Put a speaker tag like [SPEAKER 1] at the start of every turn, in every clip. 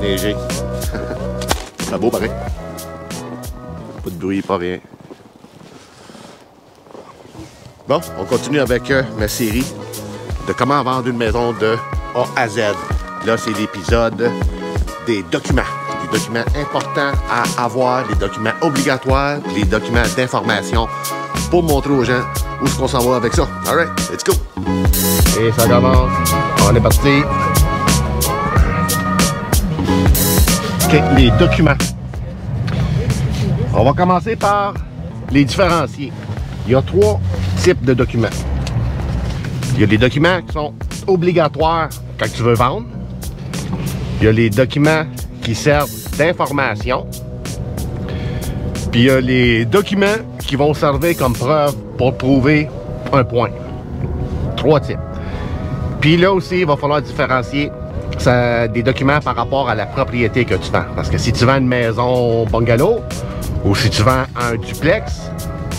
[SPEAKER 1] neiger. C'est beau pareil. Pas de bruit, pas rien. Bon, on continue avec ma série de comment vendre une maison de A à Z. Là, c'est l'épisode des documents. Des documents importants à avoir, les documents obligatoires, les documents d'information pour montrer aux gens où est-ce qu'on s'en va avec ça. All right, let's go! Et ça commence. On est parti. OK, les documents. On va commencer par les différencier. Il y a 3 types de documents. Il y a les documents qui sont obligatoires quand tu veux vendre. Il y a les documents qui servent d'information. Puis il y a les documents qui vont servir comme preuve pour prouver un point. 3 types. Puis là aussi, il va falloir différencier des documents par rapport à la propriété que tu vends. Parce que si tu vends une maison bungalow, ou si tu vends un duplex,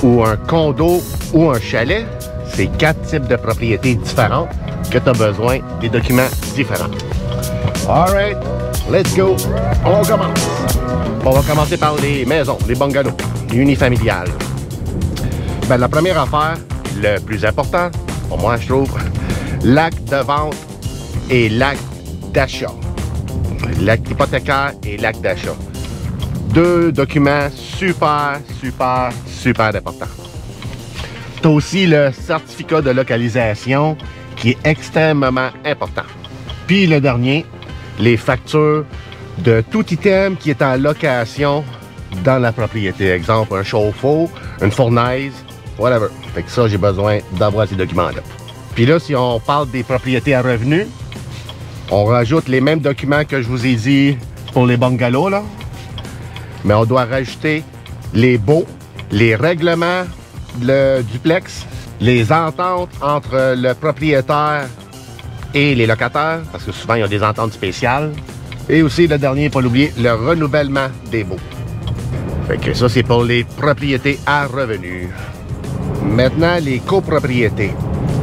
[SPEAKER 1] ou un condo, ou un chalet, c'est 4 types de propriétés différentes que tu as besoin des documents différents. Alright, let's go. On commence. On va commencer par les maisons, les bungalows, les unifamiliales. Ben, la première affaire, le plus important, pour moi je trouve, l'acte de vente et l'acte d'achat. L'acte hypothécaire et l'acte d'achat. 2 documents super importants. Tu as aussi le certificat de localisation qui est extrêmement important. Puis le dernier, les factures de tout item qui est en location dans la propriété. Exemple, un chauffe-eau, une fournaise, whatever. Fait que ça, j'ai besoin d'avoir ces documents-là. Puis là, si on parle des propriétés à revenus, on rajoute les mêmes documents que je vous ai dit pour les bungalows, là. Mais on doit rajouter les baux, les règlements le duplex, les ententes entre le propriétaire et les locataires, parce que souvent il y a des ententes spéciales. Et aussi, le dernier, pas l'oublier, le renouvellement des baux. Fait que ça, c'est pour les propriétés à revenus. Maintenant, les copropriétés.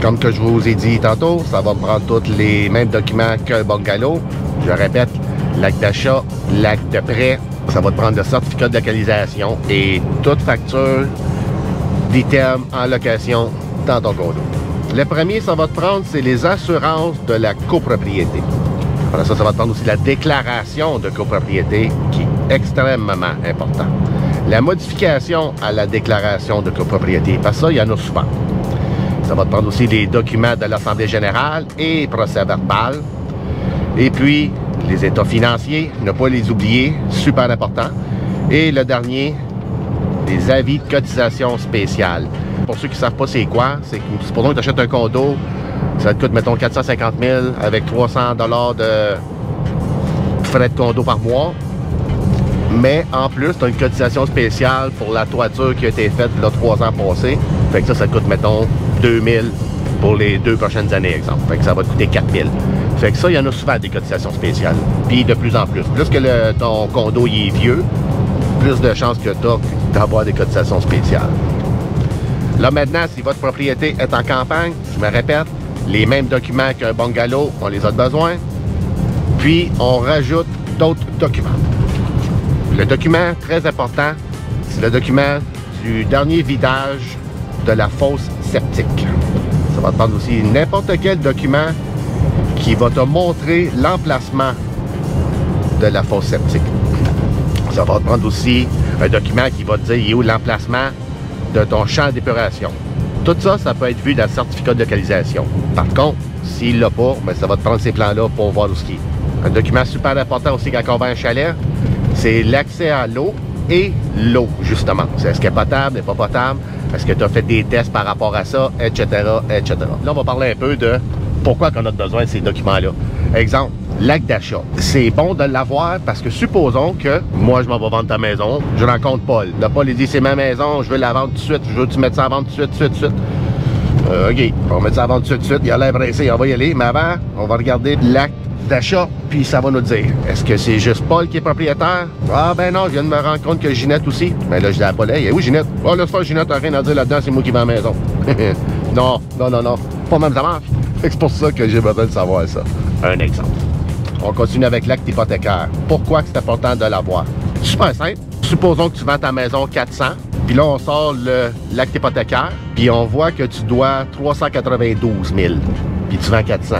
[SPEAKER 1] Comme que je vous ai dit tantôt, ça va prendre tous les mêmes documents qu'un bungalow. Je répète, l'acte d'achat, l'acte de prêt, ça va te prendre le certificat de localisation et toute facture d'items en location dans ton condo. Le premier, ça va te prendre, c'est les assurances de la copropriété. Après ça, ça va te prendre aussi la déclaration de copropriété qui est extrêmement important. La modification à la déclaration de copropriété, parce que ça, il y en a souvent. Ça va te prendre aussi les documents de l'Assemblée générale et procès-verbal. Et puis, les états financiers, ne pas les oublier, super important. Et le dernier, des avis de cotisation spéciale. Pour ceux qui ne savent pas c'est quoi, c'est que supposons que tu achètes un condo, ça te coûte, mettons, 450 000 avec 300 $ de frais de condo par mois. Mais en plus, tu as une cotisation spéciale pour la toiture qui a été faite il y a 3 ans passés. Fait que ça te coûte, mettons, 2000 pour les 2 prochaines années, exemple. Fait que ça va te coûter 4000. Fait que ça, il y en a souvent des cotisations spéciales. Puis de plus en plus. Plus que ton condo il est vieux, plus de chances que tu as d'avoir des cotisations spéciales. Là maintenant, si votre propriété est en campagne, je me répète, les mêmes documents qu'un bungalow, on les a besoin. Puis on rajoute d'autres documents. Le document très important, c'est le document du dernier vidage de la fosse septique. Ça va te prendre aussi n'importe quel document qui va te montrer l'emplacement de la fosse septique. Ça va te prendre aussi un document qui va te dire il est où l'emplacement de ton champ d'épuration. Tout ça, ça peut être vu dans le certificat de localisation. Par contre, s'il l'a pas, ben, ça va te prendre ces plans-là pour voir où ce qui est. Un document super important aussi quand on va à un chalet, c'est l'accès à l'eau et l'eau, justement. Est-ce qu'elle est potable, n'est pas potable? Est-ce que tu as fait des tests par rapport à ça, etc., etc. Là, on va parler un peu de pourquoi on a besoin de ces documents-là. Exemple, l'acte d'achat. C'est bon de l'avoir parce que supposons que moi, je m'en vais vendre ta maison, je rencontre Paul. Là, Paul, il dit, c'est ma maison, je veux la vendre tout de suite, je veux que tu mettes ça en vente tout de suite. OK, on va mettre ça en vente tout de suite. Il a l'air pressé, on va y aller. Mais avant, on va regarder l'acte d'achat, puis ça va nous dire, est-ce que c'est juste Paul qui est propriétaire? Ah ben non, je viens de me rendre compte que Ginette aussi. Mais là, je dis à Paul, hey, où Ginette? Oh, laisse faire Ginette, t'as rien à dire là-dedans, c'est moi qui vends la maison. Non, pas même ça marche. C'est pour ça que j'ai besoin de savoir ça. Un exemple. On continue avec l'acte hypothécaire. Pourquoi c'est important de l'avoir? Super simple. Supposons que tu vends ta maison 400, puis là, on sort l'acte hypothécaire, puis on voit que tu dois 392 000, puis tu vends 400.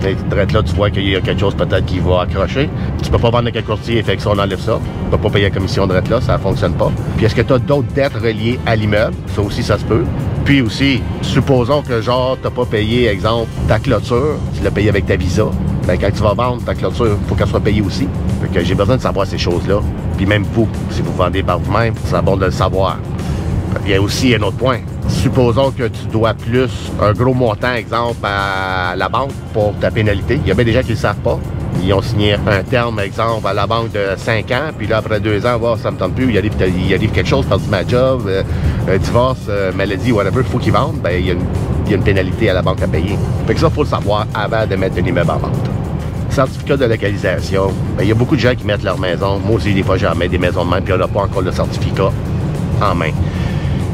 [SPEAKER 1] Là, tu vois qu'il y a quelque chose peut-être qui va accrocher. Tu peux pas vendre avec un courtier, fait que ça, on enlève ça. Tu peux pas payer la commission de là, ça fonctionne pas. Puis est-ce que tu as d'autres dettes reliées à l'immeuble? Ça aussi, ça se peut. Puis aussi, supposons que genre, t'as pas payé, exemple, ta clôture, tu l'as payé avec ta visa. Ben, quand tu vas vendre ta clôture, il faut qu'elle soit payée aussi. Fait que j'ai besoin de savoir ces choses-là. Puis même vous, si vous vendez par vous-même, c'est bon de le savoir. Il y a aussi un autre point. Supposons que tu dois plus un gros montant, exemple, à la banque pour ta pénalité. Il y a bien des gens qui ne le savent pas. Ils ont signé un terme, exemple, à la banque de 5 ans, puis là, après 2 ans, ça me tente plus, il arrive quelque chose, perdu ma job, un divorce, maladie, whatever, il faut qu'ils vendent, ben, il y a une pénalité à la banque à payer. Fait que ça, il faut le savoir avant de mettre un immeuble en vente. Certificat de localisation, ben, il y a beaucoup de gens qui mettent leur maison. Moi aussi, des fois, j'en mets des maisons de même, puis on n'a pas encore le certificat en main.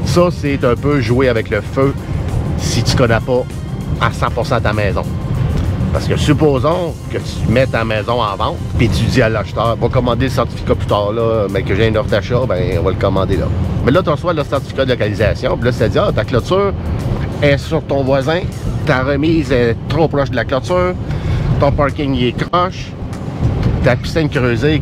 [SPEAKER 1] Ça, c'est un peu jouer avec le feu si tu ne connais pas à 100% ta maison. Parce que supposons que tu mets ta maison en vente, puis tu dis à l'acheteur, va commander le certificat plus tard, là, mais que j'ai une offre d'achat, ben on va le commander là. Mais là, tu reçois le certificat de localisation, puis là, ça dit, ah, ta clôture est sur ton voisin, ta remise est trop proche de la clôture, ton parking il est croche, ta piscine creusée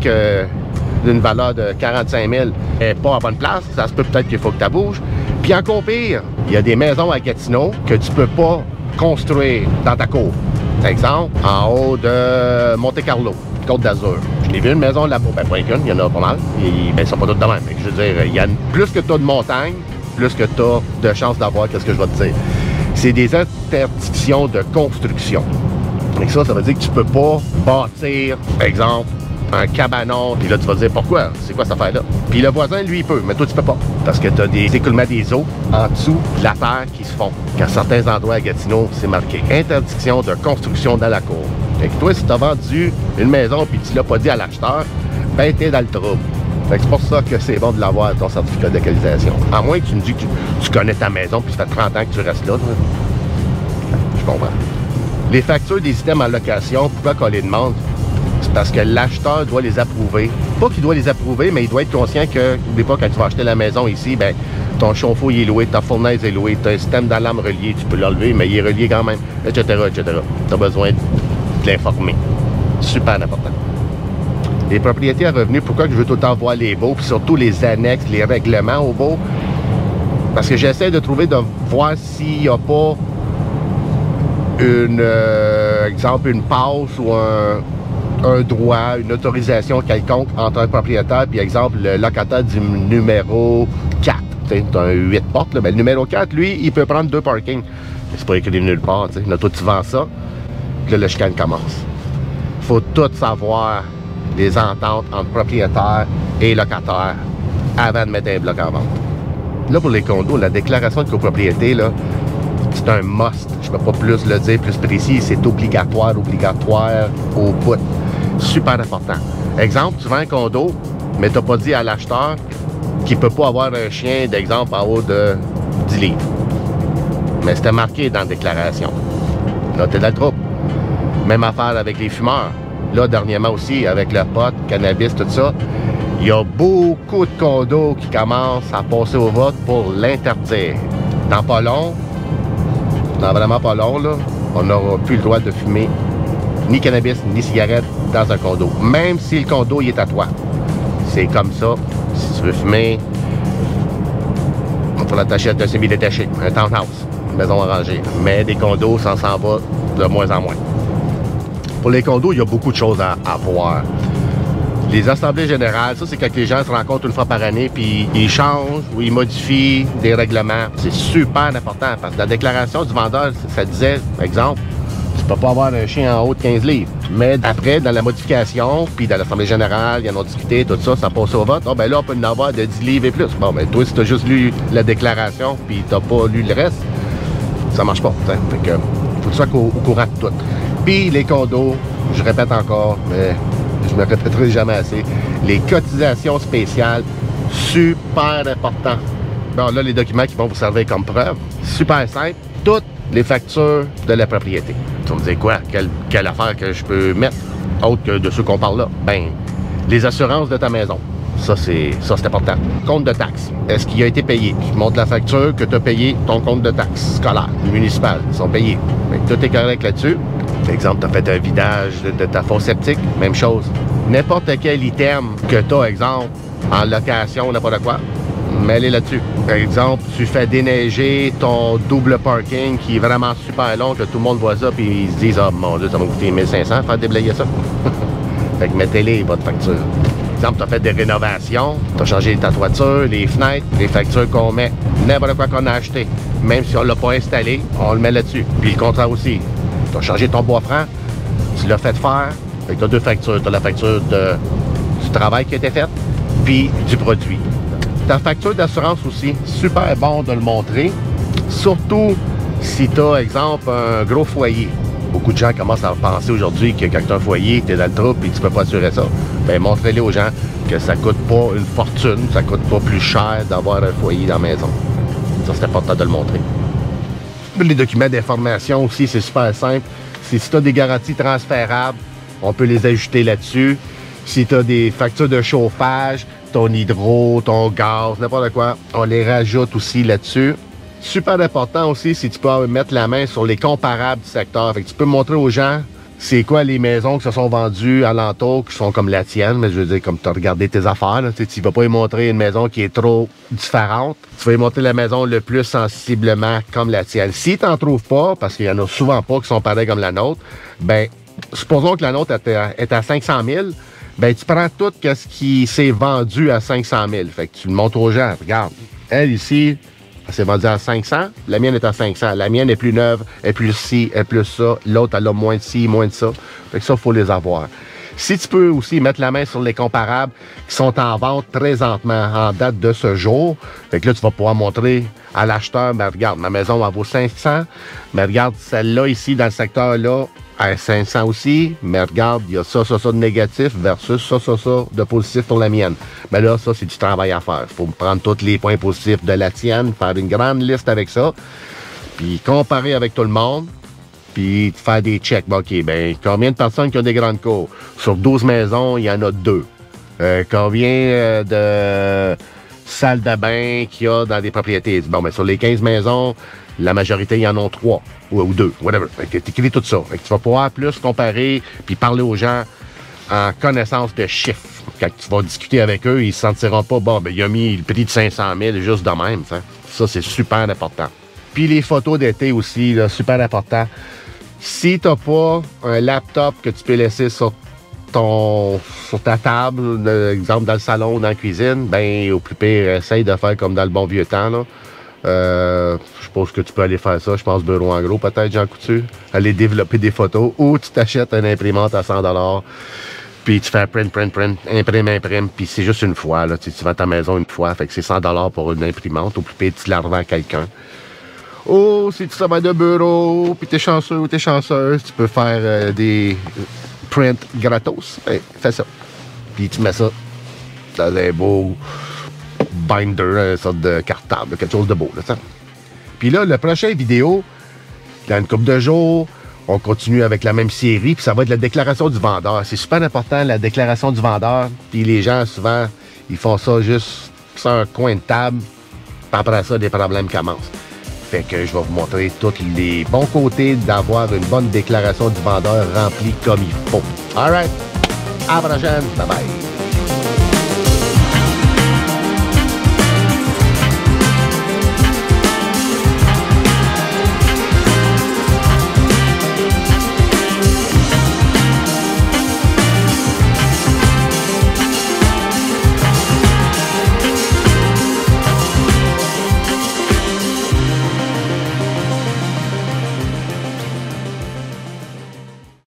[SPEAKER 1] d'une valeur de 45 000 n'est pas à bonne place, ça se peut peut-être qu'il faut que tu bouges. Puis encore pire, il y a des maisons à Gatineau que tu peux pas construire dans ta cour. Par exemple, en haut de Monte-Carlo, Côte d'Azur. Je l'ai vu une maison là-bas, ben pas qu'une, il y en a pas mal. Ben, ils sont pas toutes de même. Je veux dire, il y a plus que tu as de montagnes, plus que tu as de chances d'avoir, qu'est-ce que je vais te dire. C'est des interdictions de construction. Et ça veut dire que tu peux pas bâtir, par exemple, un cabanon, puis là, tu vas te dire, pourquoi? C'est quoi cette affaire-là? Puis le voisin, lui, il peut, mais toi, tu peux pas. Parce que tu as des écoulements des eaux en dessous de la terre qui se font. Qu'à certains endroits à Gatineau, c'est marqué interdiction de construction dans la cour. Fait que toi, si tu as vendu une maison puis tu l'as pas dit à l'acheteur, ben, t'es dans le trouble. Fait que c'est pour ça que c'est bon de l'avoir, ton certificat de localisation. À moins que tu me dis que tu connais ta maison puis ça fait 30 ans que tu restes là. Je comprends. Les factures des items en location, pourquoi qu'on les demande? C'est parce que l'acheteur doit les approuver. Pas qu'il doit les approuver, mais il doit être conscient que, n'oublie pas, quand tu vas acheter la maison ici, ben, ton chauffe-eau il est loué, ta fournaise est louée, tu as un système d'alarme relié, tu peux l'enlever, mais il est relié quand même, etc., etc. Tu as besoin de l'informer. Super important. Les propriétés à revenus, pourquoi je veux tout le temps voir les baux, puis surtout les annexes, les règlements aux baux? Parce que j'essaie de voir s'il n'y a pas exemple, une passe ou un droit, une autorisation quelconque entre un propriétaire puis, exemple, le locataire du numéro 4. Tu as un 8 portes, là, mais le numéro 4, lui, il peut prendre 2 parkings. C'est pas écrit nulle part, tu sais. Là, toi, tu vends ça, puis là, le chicane commence. Il faut tout savoir les ententes entre propriétaire et locataire avant de mettre un bloc en vente. Là, pour les condos, la déclaration de copropriété, là, c'est un must. Je ne peux pas plus le dire, plus précis. C'est obligatoire au bout. Super important. Exemple, tu vends un condo, mais tu n'as pas dit à l'acheteur qu'il ne peut pas avoir un chien, d'exemple, en haut de 10 livres. Mais c'était marqué dans la déclaration. Là, tu es dans le trouble. Même affaire avec les fumeurs. Là, dernièrement aussi, avec le pot, cannabis, tout ça, il y a beaucoup de condos qui commencent à passer au vote pour l'interdire. Dans pas long, dans vraiment pas long, là, on n'aura plus le droit de fumer ni cannabis, ni cigarette dans un condo. Même si le condo, il est à toi. C'est comme ça. Si tu veux fumer, il faut l'attacher à un semi-détaché, un townhouse, une maison arrangée. Mais des condos, ça s'en va de moins en moins. Pour les condos, il y a beaucoup de choses à voir. Les assemblées générales, ça, c'est quand les gens se rencontrent une fois par année, puis ils changent ou ils modifient des règlements. C'est super important, parce que la déclaration du vendeur, ça disait, par exemple, tu peux pas avoir un chien en haut de 15 livres. Mais après, dans la modification, puis dans l'assemblée générale, ils en ont discuté, tout ça, ça passe au vote. Oh, ben là, on peut en avoir de 10 livres et plus. Bon, ben toi, si t'as juste lu la déclaration, puis t'as pas lu le reste, ça marche pas. T'sais. Fait que, faut que tu sois au courant de tout. Puis les condos, je répète encore, mais je me répéterai jamais assez, les cotisations spéciales, super important. Bon, là, les documents qui vont vous servir comme preuve, super simple, toutes les factures de la propriété. Tu vas me dire quoi? Quelle affaire que je peux mettre? autres que de ceux qu'on parle là? Ben, les assurances de ta maison. Ça, c'est important. Compte de taxes. Est-ce qu'il a été payé? Tu montres la facture que tu as payé ton compte de taxes scolaire, municipal. Ils sont payés. Fait que tout est correct là-dessus. Par exemple, tu as fait un vidage de ta fosse septique. Même chose. N'importe quel item que tu as, exemple, en location, n'importe quoi, mets-les là-dessus. Par exemple, tu fais déneiger ton double parking qui est vraiment super long, que tout le monde voit ça, puis ils se disent « Ah, mon Dieu, ça va me coûter 1500 faire déblayer ça. » Fait que mettez-les, votre facture. Par exemple, tu as fait des rénovations, tu as changé ta toiture, les fenêtres, les factures qu'on met, n'importe quoi qu'on a acheté. Même si on ne l'a pas installé, on le met là-dessus. Puis le contraire aussi. Tu as changé ton bois franc, tu l'as fait faire. Fait que tu as deux factures. Tu as la facture du travail qui a été fait, puis du produit. Ta facture d'assurance aussi, super bon de le montrer. Surtout si tu as, exemple, un gros foyer. Beaucoup de gens commencent à penser aujourd'hui que quand tu as un foyer, tu es dans le trou et tu peux pas assurer ça. Bien, montrez-les aux gens que ça coûte pas une fortune, ça coûte pas plus cher d'avoir un foyer dans la maison. Ça, c'est important de le montrer. Les documents d'information aussi, c'est super simple. Si tu as des garanties transférables, on peut les ajouter là-dessus. Si tu as des factures de chauffage, ton hydro, ton gaz, n'importe quoi, on les rajoute aussi là-dessus. Super important aussi si tu peux mettre la main sur les comparables du secteur. Fait que tu peux montrer aux gens c'est quoi les maisons qui se sont vendues alentour, qui sont comme la tienne, mais je veux dire, comme tu as regardé tes affaires. Là, tu ne vas pas y montrer une maison qui est trop différente. Tu vas y montrer la maison le plus sensiblement comme la tienne. Si tu n'en trouves pas, parce qu'il y en a souvent pas qui sont pareils comme la nôtre, ben supposons que la nôtre est à 500 000, ben tu prends tout ce qui s'est vendu à 500 000. Fait que tu le montres aux gens. Regarde, elle ici, elle s'est vendue à 500, la mienne est à 500. La mienne est plus neuve, est plus ci, est plus ça. L'autre, elle a moins de ci, moins de ça. Fait que ça, il faut les avoir. Si tu peux aussi mettre la main sur les comparables qui sont en vente présentement, en date de ce jour, fait que là, tu vas pouvoir montrer à l'acheteur, ben regarde, ma maison, elle vaut 500, mais regarde, celle-là, ici, dans le secteur-là, à 500 aussi, mais regarde, il y a ça de négatif versus ça de positif pour la mienne. Mais là, ça, c'est du travail à faire. Il faut prendre tous les points positifs de la tienne, faire une grande liste avec ça, puis comparer avec tout le monde, puis faire des checks. Bon, OK, ben combien de personnes qui ont des grandes cours? Sur 12 maisons, il y en a 2. Combien de salles de bain qu'il y a dans des propriétés? Bon, ben sur les 15 maisons, la majorité, il y en a 3 ou 2, whatever. Fait que t'écris tout ça. Fait que tu vas pouvoir plus comparer puis parler aux gens en connaissance de chiffres. Quand tu vas discuter avec eux, ils ne se sentiront pas, bon, ben il a mis le prix de 500 000 juste de même. T'sais. Ça, c'est super important. Puis les photos d'été aussi, là, super important. Si tu n'as pas un laptop que tu peux laisser sur ta table, exemple dans le salon ou dans la cuisine, ben au plus pire, essaye de faire comme dans le bon vieux temps, là. Je pense que tu peux aller faire ça. Je pense Bureau en gros, peut-être, Jean Coutu. Aller développer des photos ou tu t'achètes une imprimante à 100 $. Puis tu fais print, imprime. Puis c'est juste une fois. Là, tu vends ta maison une fois. Fait que c'est 100 $ pour une imprimante. Au plus pire, tu la revends à quelqu'un. Ou si tu travailles de bureau, puis t'es chanceux ou t'es chanceuse, tu peux faire des prints gratos. Hey, fais ça. Puis tu mets ça dans un beau binder, une sorte de cartable, quelque chose de beau. Là, puis là, la prochaine vidéo, dans une couple de jours, on continue avec la même série, puis ça va être la déclaration du vendeur. C'est super important, la déclaration du vendeur. Puis les gens, souvent, ils font ça juste sur un coin de table, puis après ça, des problèmes commencent. Fait que je vais vous montrer tous les bons côtés d'avoir une bonne déclaration du vendeur remplie comme il faut. All right, à la prochaine, bye bye.